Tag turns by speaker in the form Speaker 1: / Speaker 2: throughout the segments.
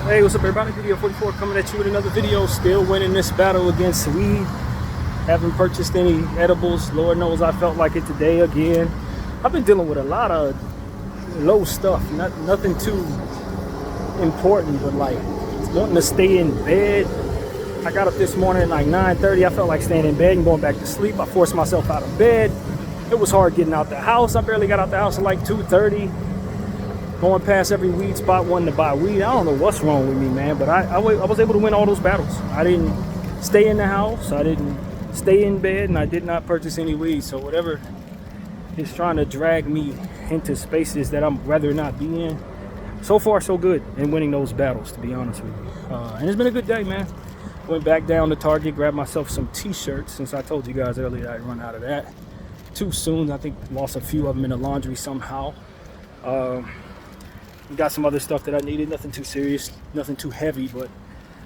Speaker 1: Hey, what's up everybody? BDF 44 coming at you with another video. Still winning this battle against weed. Haven't purchased any edibles. Lord knows I felt like it today again. I've been dealing with a lot of low stuff. Nothing too important, but like wanting to stay in bed. I got up this morning at like 9:30. I felt like staying in bed and going back to sleep. I forced myself out of bed. It was hard getting out the house. I barely got out the house at like 2:30. Going past every weed spot wanting to buy weed. I don't know what's wrong with me, man, but I was able to win all those battles. I didn't stay in the house, I didn't stay in bed, and I did not purchase any weed. So whatever is trying to drag me into spaces that I'm rather not be in, so far so good in winning those battles, to be honest with you. And it's been a good day, man. Went back down to Target, grabbed myself some t-shirts, since I told you guys earlier I'd run out of that too soon. I think lost a few of them in the laundry somehow. Got some other stuff that I needed, nothing too serious, nothing too heavy, but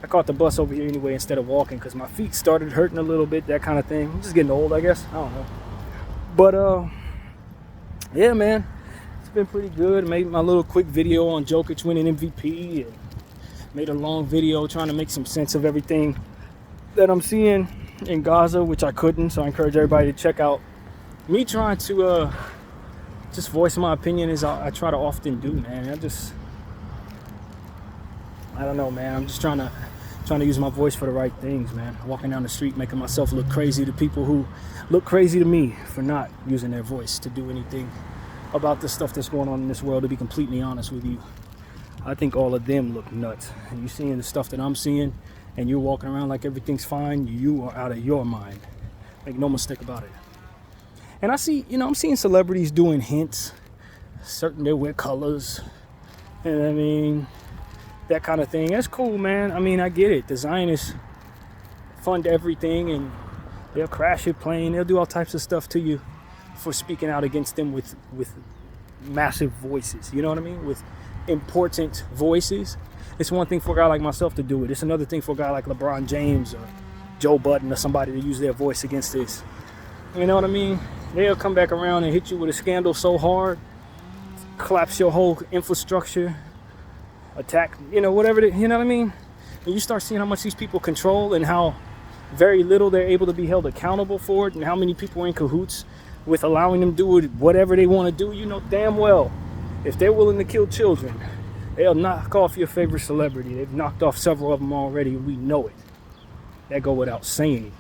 Speaker 1: I caught the bus over here anyway instead of walking because my feet started hurting a little bit, that kind of thing. I'm just getting old, I guess. I don't know. But, yeah, man, it's been pretty good. Made my little quick video on Jokic winning MVP and made a long video trying to make some sense of everything that I'm seeing in Gaza, which I couldn't, so I encourage everybody to check out me trying to, just voice my opinion as I try to often do, man. I don't know, man. I'm just trying to use my voice for the right things, man. Walking down the street, making myself look crazy to people who look crazy to me for not using their voice to do anything about the stuff that's going on in this world. To be completely honest with you, I think all of them look nuts. And you seeing the stuff that I'm seeing, and you're walking around like everything's fine, you are out of your mind. Make no mistake about it. And I see, I'm seeing celebrities doing hints, certain they wear colors, and I mean, that kind of thing. That's cool, man. I mean, I get it. The Zionists fund everything, and they'll crash your plane. They'll do all types of stuff to you for speaking out against them with massive voices. You know what I mean? With important voices. It's one thing for a guy like myself to do it. It's another thing for a guy like LeBron James or Joe Budden or somebody to use their voice against this. You know what I mean? They'll come back around and hit you with a scandal so hard, collapse your whole infrastructure, attack, whatever, you know what I mean? And you start seeing how much these people control and how very little they're able to be held accountable for it, and how many people are in cahoots with allowing them to do whatever they want to do. You know damn well, if they're willing to kill children, they'll knock off your favorite celebrity. They've knocked off several of them already, and we know it. That go without saying.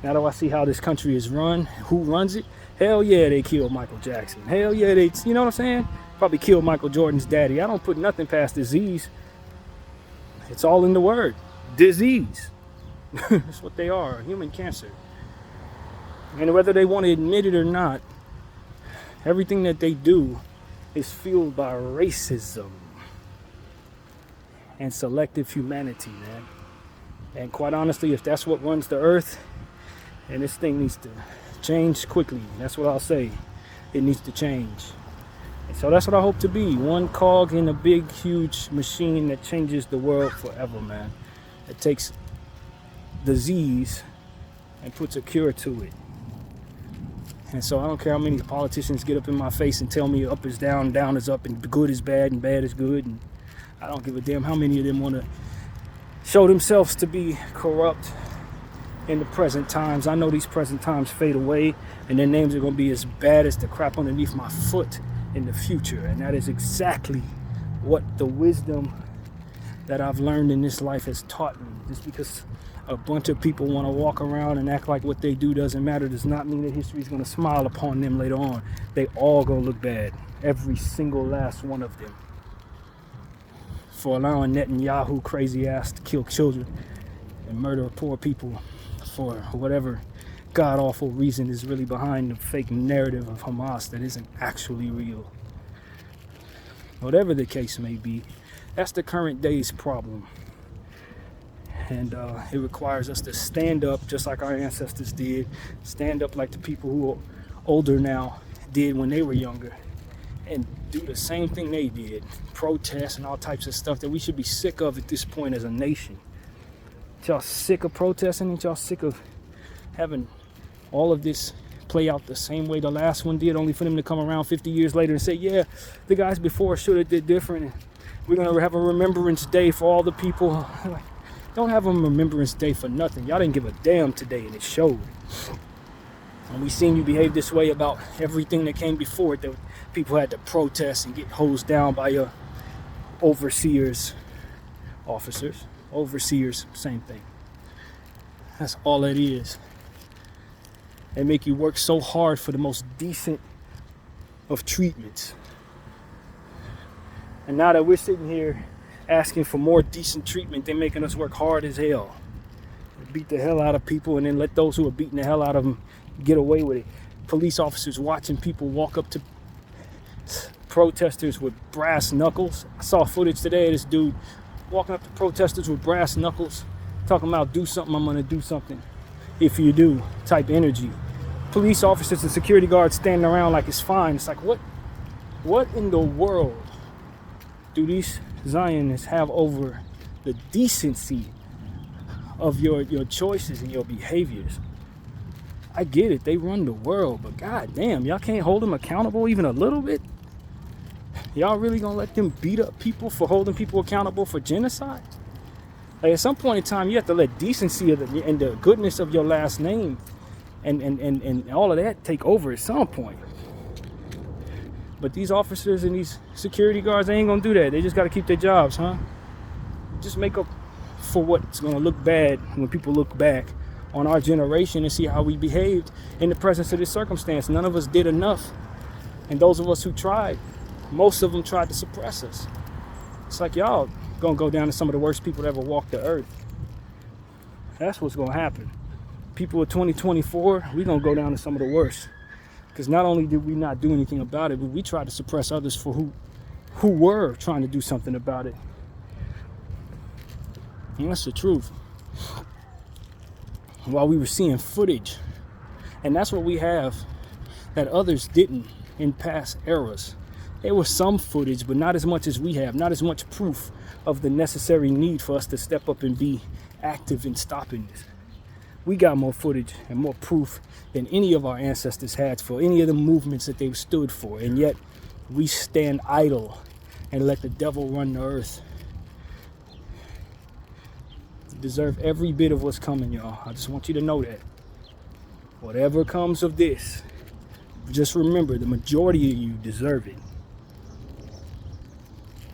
Speaker 1: Now that I see how this country is run, who runs it, hell yeah, they killed Michael Jackson. Hell yeah, you know what I'm saying? Probably killed Michael Jordan's daddy. I don't put nothing past disease. It's all in the word. Disease. That's what they are, human cancer. And whether they want to admit it or not, everything that they do is fueled by racism and selective humanity, man. And quite honestly, if that's what runs the earth, and this thing needs to change quickly. That's what I'll say. It needs to change. And so that's what I hope to be. One cog in a big, huge machine that changes the world forever, man. It takes disease and puts a cure to it. And so I don't care how many politicians get up in my face and tell me up is down, down is up, and good is bad, and bad is good. And I don't give a damn how many of them want to show themselves to be corrupt in the present times. I know these present times fade away, and their names are going to be as bad as the crap underneath my foot in the future. And that is exactly what the wisdom that I've learned in this life has taught me. Just because a bunch of people want to walk around and act like what they do doesn't matter does not mean that history is going to smile upon them later on. They all going to look bad, every single last one of them, for allowing Netanyahu crazy ass to kill children and murder poor people for whatever god-awful reason is really behind the fake narrative of Hamas that isn't actually real. Whatever the case may be, that's the current day's problem. And it requires us to stand up just like our ancestors did, stand up like the people who are older now did when they were younger, and do the same thing they did, protest and all types of stuff that we should be sick of at this point as a nation. Y'all sick of protesting? Ain't y'all sick of having all of this play out the same way the last one did, only for them to come around 50 years later and say, yeah, the guys before should have did different, and We're going to have a remembrance day for all the people. Don't have a remembrance day for nothing. Y'all didn't give a damn today, and it showed. And we seen you behave this way about everything that came before it, that people had to protest and get hosed down by your overseers, officers, overseers, same thing. That's all it is. They make you work so hard for the most decent of treatments. And now that we're sitting here asking for more decent treatment, they're making us work hard as hell. Beat the hell out of people and then let those who are beating the hell out of them get away with it. Police officers watching people walk up to protesters with brass knuckles. I saw footage today of this dude walking up to protesters with brass knuckles, talking about do something, I'm gonna do something. If you do, type energy. Police officers and security guards standing around like it's fine. It's like, what in the world do these Zionists have over the decency of your choices and your behaviors? I get it, they run the world, but god damn, y'all can't hold them accountable even a little bit? Y'all really gonna let them beat up people for holding people accountable for genocide? Like, at some point in time, you have to let decency and the goodness of your last name and all of that take over at some point. But these officers and these security guards, they ain't gonna do that. They just gotta keep their jobs, huh? Just make up for what's gonna look bad when people look back on our generation and see how we behaved in the presence of this circumstance. None of us did enough. And those of us who tried, most of them tried to suppress us. It's like y'all gonna go down to some of the worst people that ever walked the earth. That's what's gonna happen. People of 2024, we gonna go down to some of the worst. Because not only did we not do anything about it, but we tried to suppress others for who were trying to do something about it. And that's the truth. While we were seeing footage, and that's what we have that others didn't in past eras. There was some footage, but not as much as we have, not as much proof of the necessary need for us to step up and be active in stopping this. We got more footage and more proof than any of our ancestors had for any of the movements that they stood for, and yet we stand idle and let the devil run the earth. You deserve every bit of what's coming, y'all. I just want you to know that. Whatever comes of this, just remember the majority of you deserve it.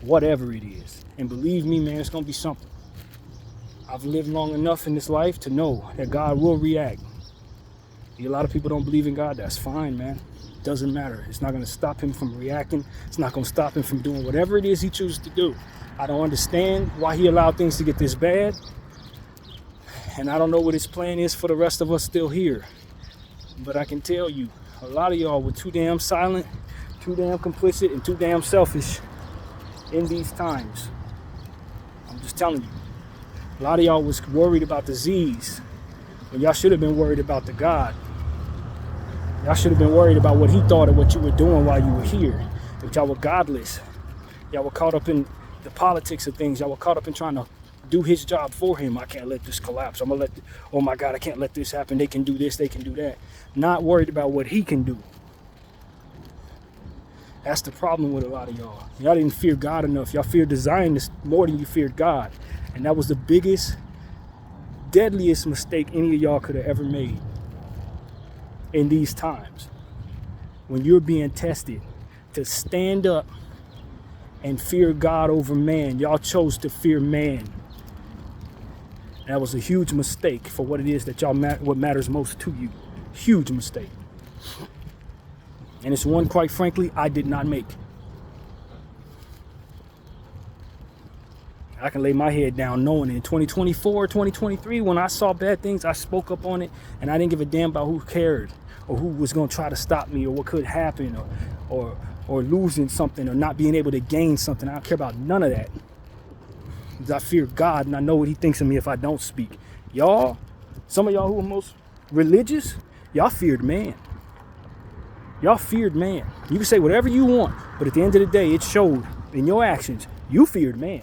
Speaker 1: Whatever it is. And believe me, man, it's gonna be something. I've lived long enough in this life to know that God will react. A lot of people don't believe in God. That's fine, man. Doesn't matter. It's not going to stop him from reacting. It's not going to stop him from doing whatever it is he chooses to do. I don't understand why he allowed things to get this bad. And I don't know what his plan is for the rest of us still here. But I can tell you, a lot of y'all were too damn silent, too damn complicit, and too damn selfish in these times. I'm just telling you. A lot of y'all was worried about the Z's when y'all should have been worried about the God. Y'all should have been worried about what he thought of what you were doing while you were here. But y'all were godless. Y'all were caught up in the politics of things. Y'all were caught up in trying to do his job for him. I can't let this collapse. Oh my God, I can't let this happen. They can do this, they can do that. Not worried about what he can do. That's the problem with a lot of y'all. Y'all didn't fear God enough. Y'all feared the Zionists more than you feared God. And that was the biggest, deadliest mistake any of y'all could have ever made in these times. When you're being tested, to stand up and fear God over man, y'all chose to fear man. That was a huge mistake for what it is that y'all, what matters most to you. Huge mistake. And it's one, quite frankly, I did not make. I can lay my head down knowing in 2024, 2023, when I saw bad things, I spoke up on it, and I didn't give a damn about who cared or who was going to try to stop me or what could happen or losing something or not being able to gain something. I don't care about none of that. Because I fear God, and I know what he thinks of me if I don't speak. Y'all, some of y'all who are most religious, y'all feared man. Y'all feared man. You can say whatever you want, but at the end of the day, it showed in your actions, you feared man.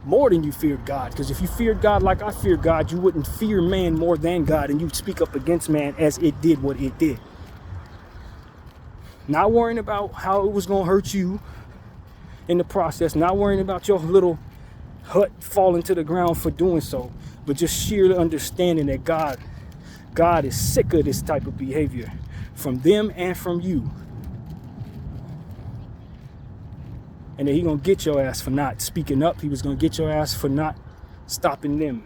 Speaker 1: More than you feared God. Because if you feared God like I feared God, you wouldn't fear man more than God, and you'd speak up against man as it did what it did. Not worrying about how it was going to hurt you, in the process, not worrying about your little hut falling to the ground for doing so, but just sheer understanding that God is sick of this type of behavior from them and from you. And that he gonna get your ass for not speaking up. He was gonna get your ass for not stopping them.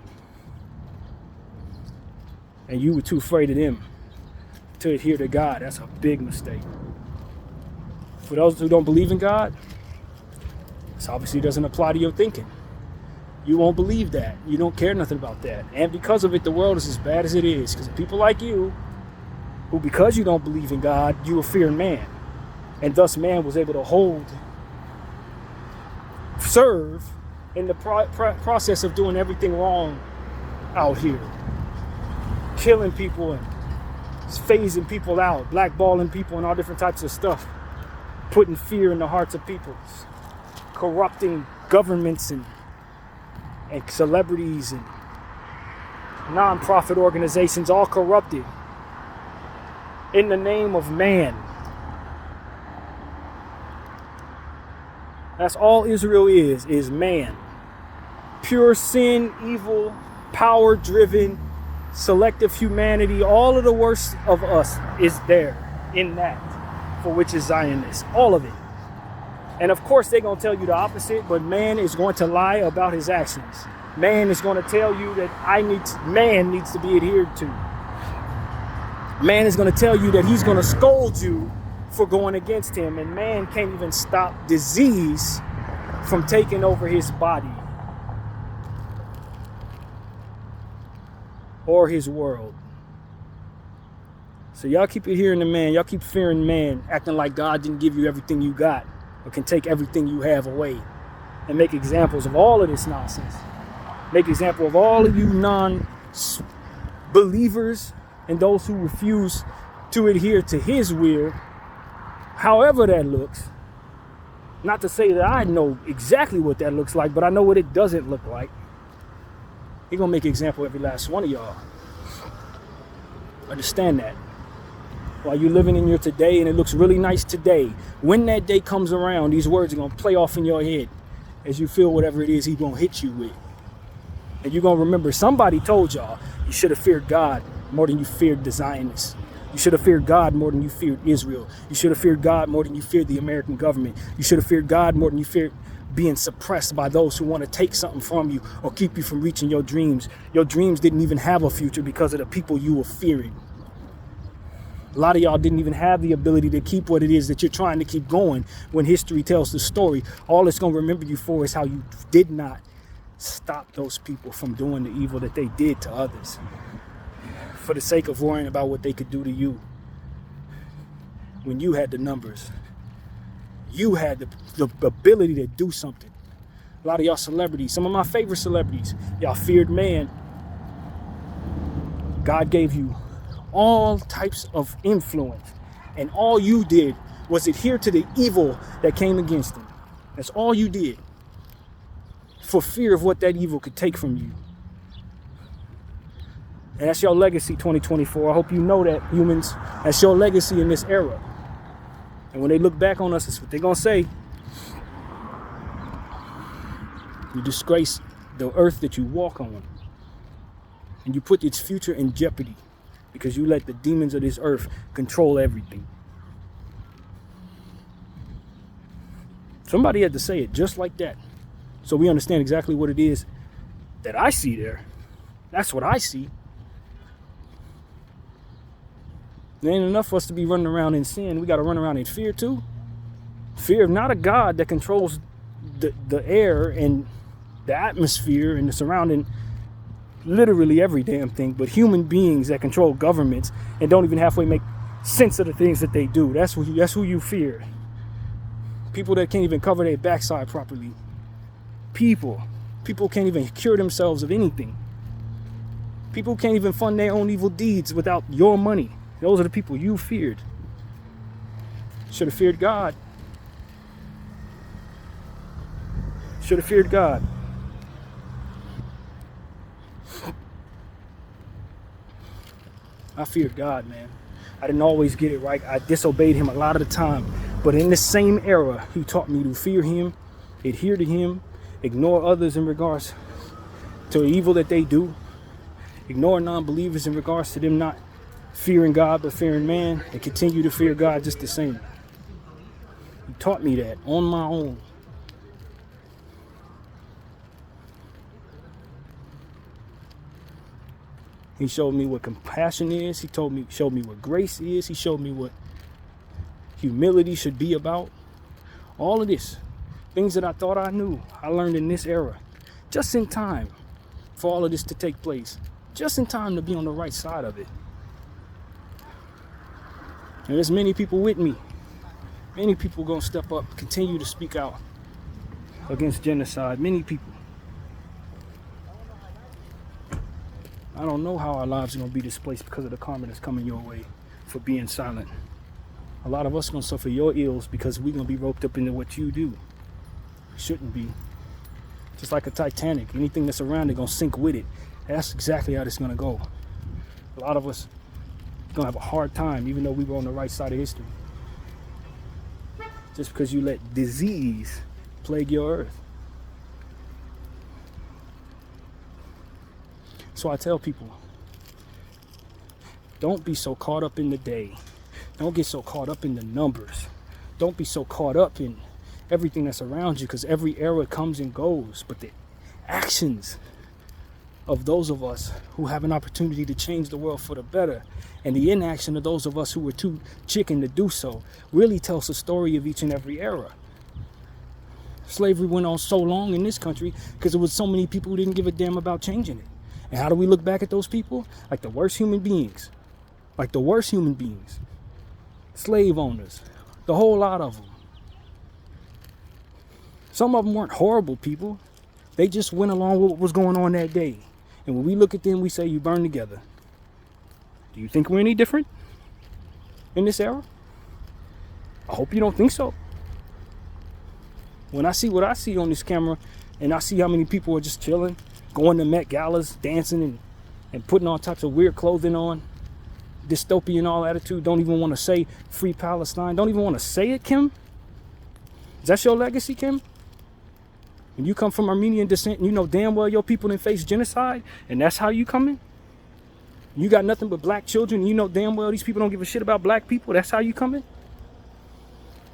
Speaker 1: And you were too afraid of them to adhere to God. That's a big mistake. For those who don't believe in God, this obviously doesn't apply to your thinking. You won't believe that. You don't care nothing about that. And because of it, the world is as bad as it is. Because people like you, who because you don't believe in God, you are fearing man. And thus man was able to serve in the process of doing everything wrong out here. Killing people and phasing people out, blackballing people and all different types of stuff. Putting fear in the hearts of people. Corrupting governments and celebrities and non-profit organizations, all corrupted in the name of man. That's all Israel is man. Pure sin, evil, power-driven, selective humanity, all of the worst of us is there in that, for which is Zionists, all of it. And of course they're going to tell you the opposite, but man is going to lie about his actions. Man is going to tell you that man needs to be adhered to. Man is going to tell you that he's going to scold you for going against him, and man can't even stop disease from taking over his body or his world. So y'all keep adhering to man. Y'all keep fearing man, acting like God didn't give you everything you got or can take everything you have away, and make examples of all of this nonsense. Make example of all of you non-believers and those who refuse to adhere to his will, however that looks. Not to say that I know exactly what that looks like, but I know what it doesn't look like. He's gonna make an example of every last one of y'all. Understand that. While you're living in your today and it looks really nice today, when that day comes around, these words are gonna play off in your head as you feel whatever it is he's gonna hit you with. And you're gonna remember somebody told y'all you should have feared God more than you feared the Zionists. You should have feared God more than you feared Israel. You should have feared God more than you feared the American government. You should have feared God more than you feared being suppressed by those who want to take something from you or keep you from reaching your dreams. Your dreams didn't even have a future because of the people you were fearing. A lot of y'all didn't even have the ability to keep what it is that you're trying to keep going. When history tells the story, all it's going to remember you for is how you did not stop those people from doing the evil that they did to others for the sake of worrying about what they could do to you. When you had the numbers, you had the ability to do something. A lot of y'all celebrities, some of my favorite celebrities, y'all feared man. God gave you all types of influence, and all you did was adhere to the evil that came against them. That's all you did, for fear of what that evil could take from you. And that's your legacy, 2024. I hope you know that, humans. That's your legacy in this era. And when they look back on us, that's what they're going to say. You disgrace the earth that you walk on. And you put its future in jeopardy because you let the demons of this earth control everything. Somebody had to say it just like that, so we understand exactly what it is that I see there. That's what I see. There ain't enough for us to be running around in sin. We got to run around in fear too. Fear of not a God that controls the air and the atmosphere and the surrounding, literally every damn thing, but human beings that control governments and don't even halfway make sense of the things that they do. That's who you fear. People that can't even cover their backside properly. People can't even cure themselves of anything. People can't even fund their own evil deeds without your money. Those are the people you feared. Should have feared God. Should have feared God. I feared God, man. I didn't always get it right. I disobeyed him a lot of the time. But in the same era, he taught me to fear him adhere to him, ignore others in regards to evil that they do, ignore non-believers in regards to them not fearing God but fearing man, and continue to fear God just the same. He taught me that on my own. He showed me what compassion is. He showed me what grace is. He showed me what humility should be about. All of this, things that I thought I knew, I learned in this era, just in time for all of this to take place, just in time to be on the right side of it. And there's many people with me. Many people gonna step up, continue to speak out against genocide. Many people. I don't know how our lives are gonna be displaced because of the karma that's coming your way for being silent. A lot of us are gonna suffer your ills because we're gonna be roped up into what you do. Shouldn't be. Just like a Titanic, anything that's around it gonna sink with it. That's exactly how this is gonna go. A lot of us are gonna have a hard time, even though we were on the right side of history. Just because you let disease plague your earth. So I tell people, don't be so caught up in the day. Don't get so caught up in the numbers. Don't be so caught up in everything that's around you, because every era comes and goes. But the actions of those of us who have an opportunity to change the world for the better, and the inaction of those of us who were too chicken to do so, really tells the story of each and every era. Slavery went on so long in this country because there was so many people who didn't give a damn about changing it. And how do we look back at those people? Like the worst human beings. Like the worst human beings. Slave owners. The whole lot of them. Some of them weren't horrible people. They just went along with what was going on that day. And when we look at them, we say, you burn together. Do you think we're any different in this era? I hope you don't think so. When I see what I see on this camera, and I see how many people are just chilling, going to Met Galas, dancing and putting all types of weird clothing on, dystopian all attitude, don't even want to say free Palestine, don't even want to say it, Kim? Is that your legacy, Kim? When you come from Armenian descent and you know damn well your people didn't face genocide, and that's how you coming? You got nothing but black children, and you know damn well these people don't give a shit about black people, that's how you coming?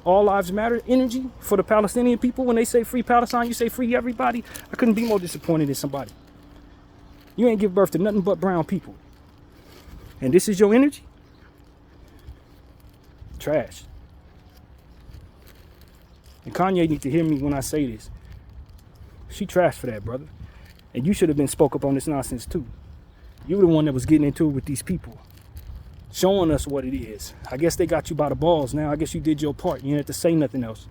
Speaker 1: All lives matter energy for the Palestinian people. When they say free Palestine, you say free everybody. I couldn't be more disappointed in somebody. You ain't give birth to nothing but brown people. And this is your energy? Trash. And Kanye needs to hear me when I say this. She trash for that, brother. And you should have been spoke up on this nonsense too. You were the one that was getting into it with these people, showing us what it is. I guess they got you by the balls now. I guess you did your part. You didn't have to say nothing else.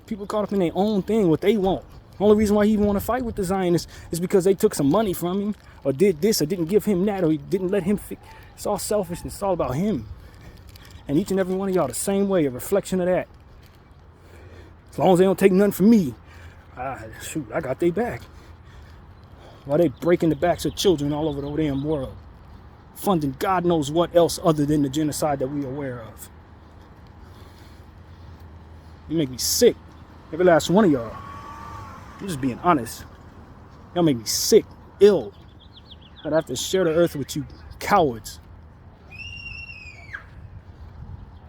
Speaker 1: People caught up in their own thing, what they want. The only reason why he even want to fight with the Zionists is because they took some money from him, or did this, or didn't give him that, or he didn't let him It's all selfishness. It's all about him. And each and every one of y'all the same way, a reflection of that. As long as they don't take nothing from me, shoot, I got their back. Why they breaking the backs of children all over the damn world, funding God knows what else other than the genocide that we are aware of. You make me sick, every last one of y'all. I'm just being honest. Y'all make me sick, ill. I'd have to share the earth with you cowards.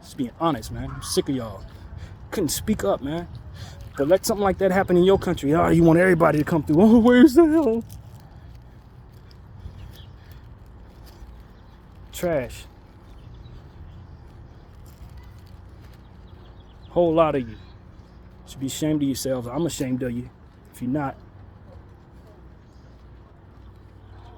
Speaker 1: Just being honest, man. I'm sick of y'all. Couldn't speak up, man. But let something like that happen in your country. Oh, you want everybody to come through. Oh, where's the hell? Trash. Whole lot of you should be ashamed of yourselves. I'm ashamed of you if you're not.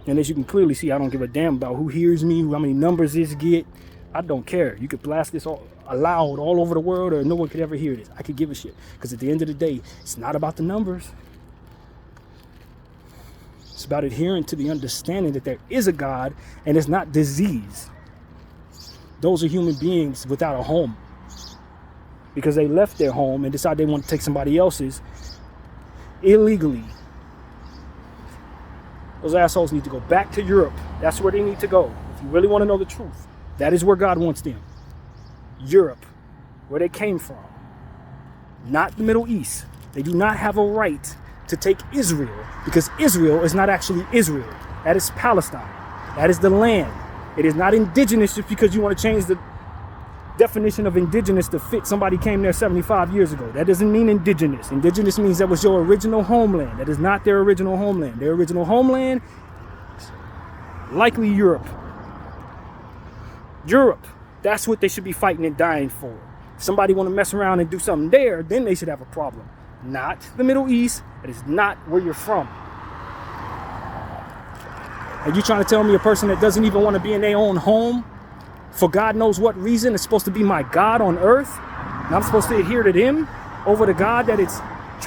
Speaker 1: And as you can clearly see, I don't give a damn about who hears me, how many numbers this get. I don't care. You could blast this all loud all over the world, or no one could ever hear this. I could give a shit, because at the end of the day, it's not about the numbers. It's about adhering to the understanding that there is a God, and it's not disease. Those are human beings without a home, because they left their home and decided they want to take somebody else's illegally. Those assholes need to go back to Europe. That's where they need to go. If you really want to know the truth, that is where God wants them. Europe, where they came from. not the Middle East. They do not have a right to take Israel, because Israel is not actually Israel. That is Palestine. That is the land. It is not indigenous just because you want to change the definition of indigenous to fit somebody came there 75 years ago. That doesn't mean indigenous. Indigenous means that was your original homeland. That is not their original homeland. Their original homeland, likely Europe. Europe. That's what they should be fighting and dying for. If somebody want to mess around and do something there, then they should have a problem. Not the Middle East. That is not where you're from. And you trying to tell me a person that doesn't even want to be in their own home for God knows what reason is supposed to be my God on earth, and I'm supposed to adhere to them over the God that it's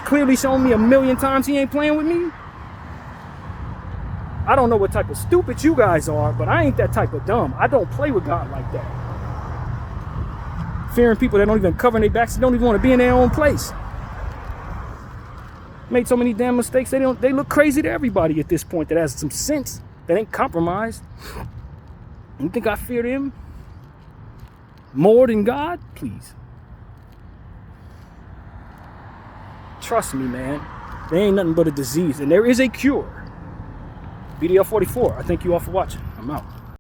Speaker 1: clearly shown me a million times he ain't playing with me? I don't know what type of stupid you guys are, but I ain't that type of dumb. I don't play with God like that. Fearing people that don't even cover their backs, they don't even want to be in their own place. Made so many damn mistakes, they look crazy to everybody at this point that has some sense, that ain't compromised. You think I fear them more than God? Please. Trust me, man. They ain't nothing but a disease, and there is a cure. BDF 44. I thank you all for watching. I'm out.